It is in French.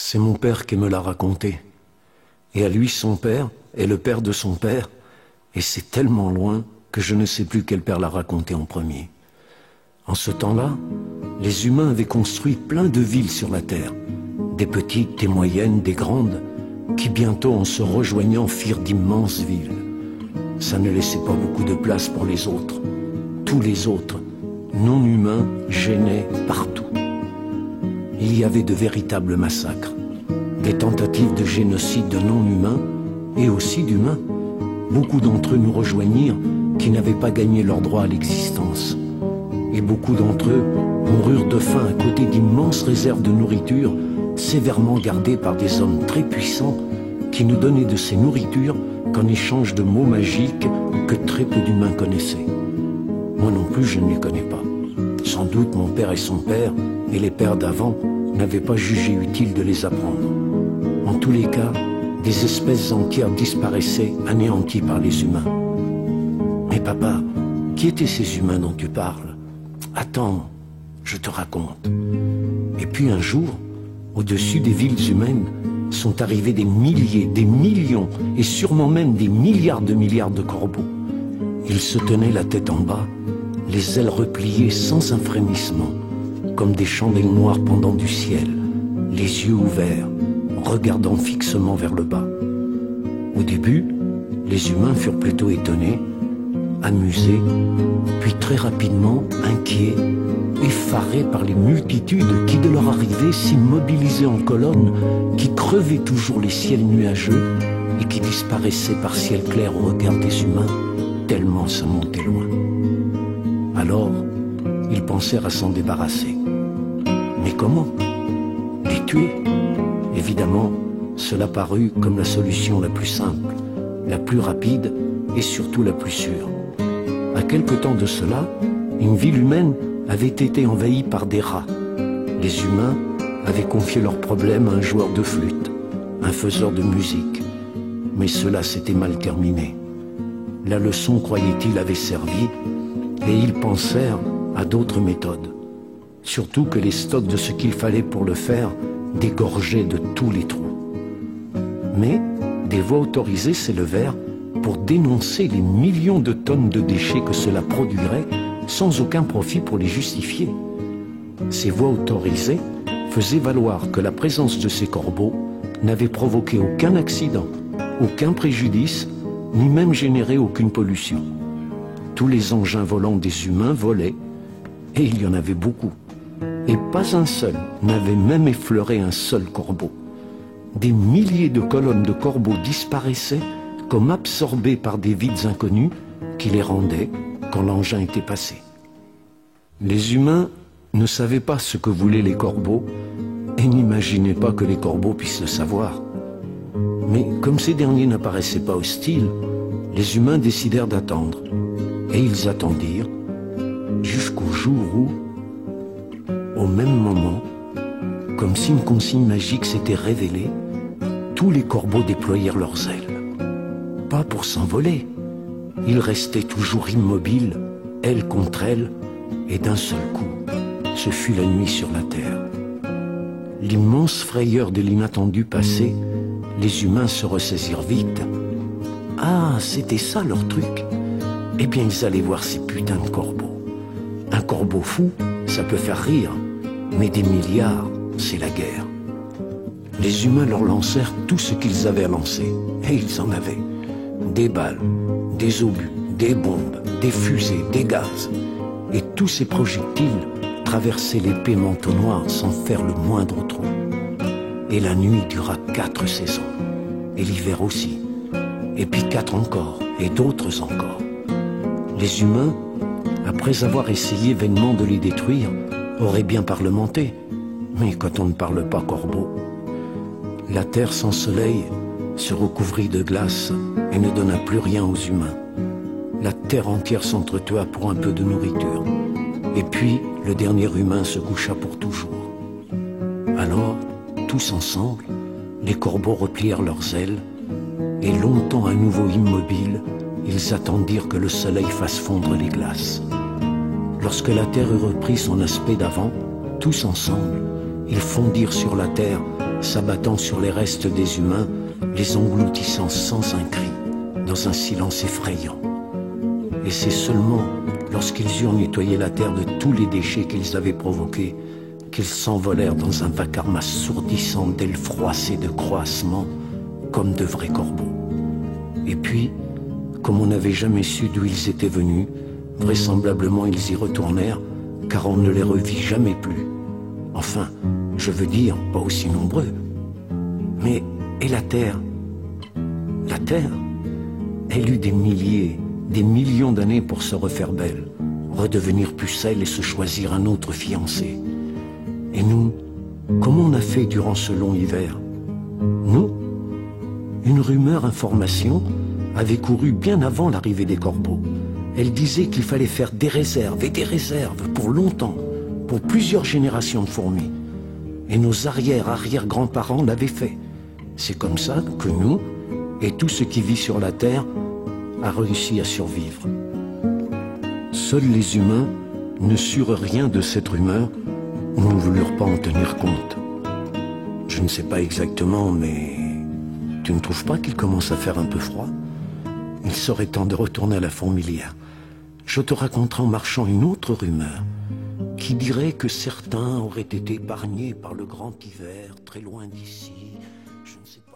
C'est mon père qui me l'a raconté. Et à lui, son père est le père de son père, et c'est tellement loin que je ne sais plus quel père l'a raconté en premier. En ce temps-là, les humains avaient construit plein de villes sur la terre, des petites, des moyennes, des grandes, qui bientôt, en se rejoignant, firent d'immenses villes. Ça ne laissait pas beaucoup de place pour les autres. Tous les autres, non humains, gênaient partout. Il y avait de véritables massacres, des tentatives de génocide de non-humains et aussi d'humains. Beaucoup d'entre eux nous rejoignirent qui n'avaient pas gagné leur droit à l'existence. Et beaucoup d'entre eux moururent de faim à côté d'immenses réserves de nourriture sévèrement gardées par des hommes très puissants qui nous donnaient de ces nourritures qu'en échange de mots magiques que très peu d'humains connaissaient. Moi non plus, je ne les connais pas. Sans doute mon père et son père, et les pères d'avant, n'avaient pas jugé utile de les apprendre. En tous les cas, des espèces entières disparaissaient, anéanties par les humains. Mais papa, qui étaient ces humains dont tu parles? Attends, je te raconte. Et puis un jour, au-dessus des villes humaines, sont arrivés des milliers, des millions, et sûrement même des milliards de corbeaux. Ils se tenaient la tête en bas, les ailes repliées sans un frémissement, comme des chandelles noires pendant du ciel, les yeux ouverts, regardant fixement vers le bas. Au début, les humains furent plutôt étonnés, amusés, puis très rapidement inquiets, effarés par les multitudes qui, de leur arrivée, s'immobilisaient en colonnes, qui crevaient toujours les ciels nuageux et qui disparaissaient par ciel clair au regard des humains, tellement ça montait loin. Alors, ils pensèrent à s'en débarrasser. Mais comment? Les tuer? Évidemment, cela parut comme la solution la plus simple, la plus rapide et surtout la plus sûre. À quelque temps de cela, une ville humaine avait été envahie par des rats. Les humains avaient confié leurs problèmes à un joueur de flûte, un faiseur de musique. Mais cela s'était mal terminé. La leçon, croyaient-ils, avait servi, et ils pensèrent à d'autres méthodes. Surtout que les stocks de ce qu'il fallait pour le faire dégorgeaient de tous les trous. Mais des voix autorisées s'élevèrent pour dénoncer les millions de tonnes de déchets que cela produirait sans aucun profit pour les justifier. Ces voix autorisées faisaient valoir que la présence de ces corbeaux n'avait provoqué aucun accident, aucun préjudice, ni même généré aucune pollution. Tous les engins volants des humains volaient, et il y en avait beaucoup. Et pas un seul n'avait même effleuré un seul corbeau. Des milliers de colonnes de corbeaux disparaissaient comme absorbées par des vides inconnus qui les rendaient quand l'engin était passé. Les humains ne savaient pas ce que voulaient les corbeaux et n'imaginaient pas que les corbeaux puissent le savoir. Mais comme ces derniers n'apparaissaient pas hostiles, les humains décidèrent d'attendre. Et ils attendirent jusqu'au jour où, au même moment, comme si une consigne magique s'était révélée, tous les corbeaux déployèrent leurs ailes. Pas pour s'envoler, ils restaient toujours immobiles, ailes contre ailes, et d'un seul coup, ce fut la nuit sur la terre. L'immense frayeur de l'inattendu passé, les humains se ressaisirent vite. Ah, c'était ça leur truc. Eh bien, ils allaient voir ces putains de corbeaux. Un corbeau fou, ça peut faire rire, mais des milliards, c'est la guerre. Les humains leur lancèrent tout ce qu'ils avaient à lancer, et ils en avaient. Des balles, des obus, des bombes, des fusées, des gaz. Et tous ces projectiles traversaient l'épais manteau noir sans faire le moindre trou. Et la nuit dura 4 saisons, et l'hiver aussi, et puis 4 encore, et d'autres encore. Les humains, après avoir essayé vainement de les détruire, auraient bien parlementé. Mais quand on ne parle pas corbeau, la terre sans soleil se recouvrit de glace et ne donna plus rien aux humains. La terre entière s'entretua pour un peu de nourriture. Et puis, le dernier humain se coucha pour toujours. Alors, tous ensemble, les corbeaux replièrent leurs ailes et longtemps à nouveau immobiles, ils attendirent que le soleil fasse fondre les glaces. Lorsque la terre eut repris son aspect d'avant, tous ensemble, Ils fondirent sur la terre, s'abattant sur les restes des humains, les engloutissant sans un cri, dans un silence effrayant. Et c'est seulement lorsqu'ils eurent nettoyé la terre de tous les déchets qu'ils avaient provoqués qu'ils s'envolèrent dans un vacarme assourdissant d'ailes froissées de croassement, comme de vrais corbeaux. Et puis, comme on n'avait jamais su d'où ils étaient venus, vraisemblablement ils y retournèrent, car on ne les revit jamais plus. Enfin, je veux dire, pas aussi nombreux. Mais, et la terre? La terre, elle eut des milliers, des millions d'années pour se refaire belle, redevenir pucelle et se choisir un autre fiancé. Et nous, comment on a fait durant ce long hiver? Nous, une rumeur information avait couru bien avant l'arrivée des corbeaux. Elle disait qu'il fallait faire des réserves et des réserves pour longtemps, pour plusieurs générations de fourmis. Et nos arrière-arrière-grands-parents l'avaient fait. C'est comme ça que nous, et tout ce qui vit sur la terre, a réussi à survivre. Seuls les humains ne surent rien de cette rumeur ou ne voulurent pas en tenir compte. Je ne sais pas exactement, mais tu ne trouves pas qu'il commence à faire un peu froid? Il serait temps de retourner à la fourmilière. Je te raconterai en marchant une autre rumeur qui dirait que certains auraient été épargnés par le grand hiver très loin d'ici. Je ne sais pas.